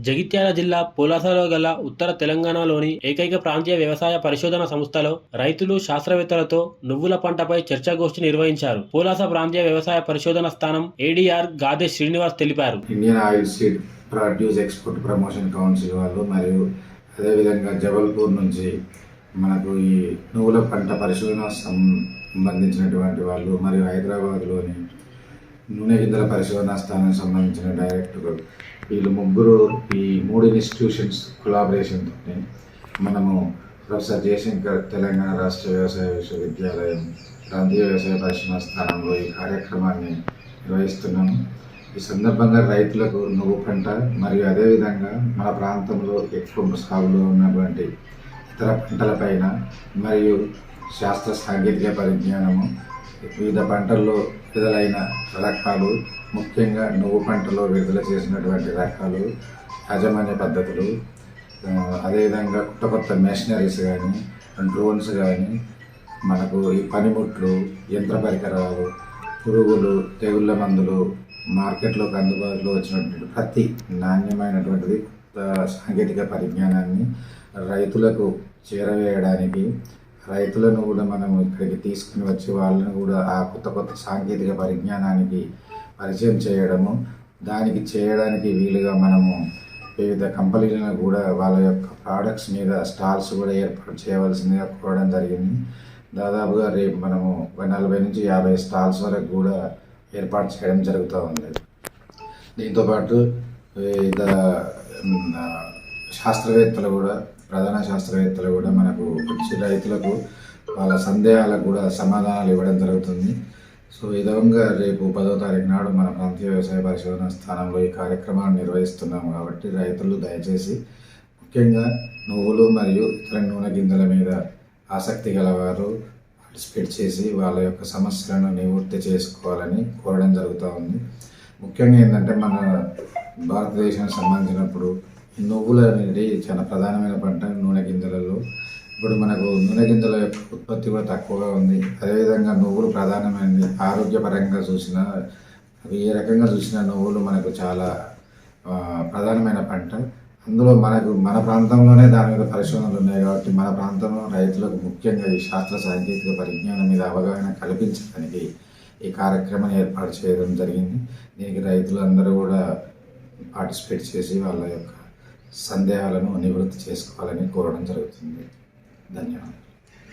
జగిత్యాల జిల్లా పులాసలో గల ఉత్తర తెలంగాణలోని ఏకైక ప్రాంతీయ వ్యవసాయ పరిశోధన సంస్థలో రైతులు, శాస్త్రవేత్తలతో నువ్వుల పంటపై చర్చాగోష్ఠి నిర్వహించారు. పులాస ప్రాంతీయ వ్యవసాయ పరిశోధన స్థానం ఏడీఆర్ గాదే శ్రీనివాస్ తెలిపారు. Indian oil seed produce export promotion council వాళ్ళు మరియు అదేవిధంగా జబల్పూర్ నుంచి మనకు ఈ నువ్వుల పంట పరిశోధన సంబంధించినటువంటి వాళ్ళు మరియు హైదరాబాద్లోని నూనె గింజల పరిశోధనా స్థానానికి సంబంధించిన డైరెక్టర్ వీళ్ళు ముగ్గురు ఈ మూడు ఇన్స్టిట్యూషన్స్ కొలాబరేషన్తో మనము ప్రొఫెసర్ జయశంకర్ తెలంగాణ రాష్ట్ర వ్యవసాయ విశ్వవిద్యాలయం ప్రాంతీయ వ్యవసాయ పరిశోధనా స్థానంలో ఈ కార్యక్రమాన్ని నిర్వహిస్తున్నాము. ఈ సందర్భంగా రైతులకు నువ్వు పంట మరియు అదేవిధంగా మన ప్రాంతంలో ఎక్కువ సాగులో ఉన్నటువంటి ఇతర పంటలపైన మరియు శాస్త్ర సాంకేతిక పరిజ్ఞానము, వివిధ పంటల్లో విడుదలైన రకాలు, ముఖ్యంగా నువ్వు పంటలో విడుదల చేసినటువంటి రకాలు, యాజమాన్య పద్ధతులు, అదేవిధంగా కొత్త మెషినరీస్ కానీ, డ్రోన్స్ కానీ, మనకు ఈ పనిముట్లు, యంత్ర పరికరాలు, పురుగులు, తెగుళ్ళ మందులు, మార్కెట్లోకి అందుబాటులో వచ్చినటువంటి ప్రతి నాణ్యమైనటువంటిది సాంకేతిక పరిజ్ఞానాన్ని రైతులకు చేరవేయడానికి, రైతులను కూడా మనం ఇక్కడికి తీసుకుని వచ్చి వాళ్ళని కూడా ఆ కొత్త సాంకేతిక పరిజ్ఞానానికి పరిచయం చేయడము, దానికి చేయడానికి వీలుగా మనము వివిధ కంపెనీలను కూడా వాళ్ళ యొక్క ప్రోడక్ట్స్ మీద స్టాల్స్ కూడా ఏర్పాటు చేయవలసిందిగా కోరడం జరిగింది. దాదాపుగా రేపు మనము 40 నుంచి 50 స్టాల్స్ వరకు కూడా ఏర్పాటు చేయడం జరుగుతూ ఉంది. దీంతోపాటు ఇతర శాస్త్రవేత్తలు కూడా, ప్రధాన శాస్త్రవేత్తలు కూడా మనకు వచ్చి రైతులకు వాళ్ళ సందేహాలకు కూడా సమాధానాలు ఇవ్వడం జరుగుతుంది. సో ఈ విధంగా రేపు 10వ తారీఖు నాడు మన ప్రాంతీయ వ్యవసాయ పరిశోధన స్థానంలో ఈ కార్యక్రమాన్ని నిర్వహిస్తున్నాము. కాబట్టి రైతులు దయచేసి ముఖ్యంగా నువ్వులు మరియు ఇతర నూనె గింజల మీద ఆసక్తి గలవారు పార్టిసిపేట్ చేసి వాళ్ళ యొక్క సమస్యలను నివృత్తి చేసుకోవాలని కోరడం జరుగుతూ ఉంది. ముఖ్యంగా ఏంటంటే మన భారతదేశానికి సంబంధించినప్పుడు నువ్వులు అనేది చాలా ప్రధానమైన పంట. నూనె గింజలలో ఇప్పుడు మనకు నూనె గింజల యొక్క ఉత్పత్తి కూడా తక్కువగా ఉంది. అదేవిధంగా నువ్వులు ప్రధానమైనది. ఆరోగ్యపరంగా చూసినా, ఏ రకంగా చూసినా నువ్వులు మనకు చాలా ప్రధానమైన పంట. అందులో మన ప్రాంతంలోనే దాని మీద పరిశోధనలు ఉన్నాయి. కాబట్టి మన ప్రాంతంలో రైతులకు ముఖ్యంగా ఈ శాస్త్ర సాంకేతిక పరిజ్ఞానం మీద అవగాహన కల్పించడానికి ఈ కార్యక్రమాన్ని ఏర్పాటు చేయడం జరిగింది. దీనికి రైతులందరూ కూడా పార్టిసిపేట్ చేసి వాళ్ళ యొక్క సందేహాలను నివృత్తి చేసుకోవాలని కోరడం జరుగుతుంది. ధన్యవాదాలు.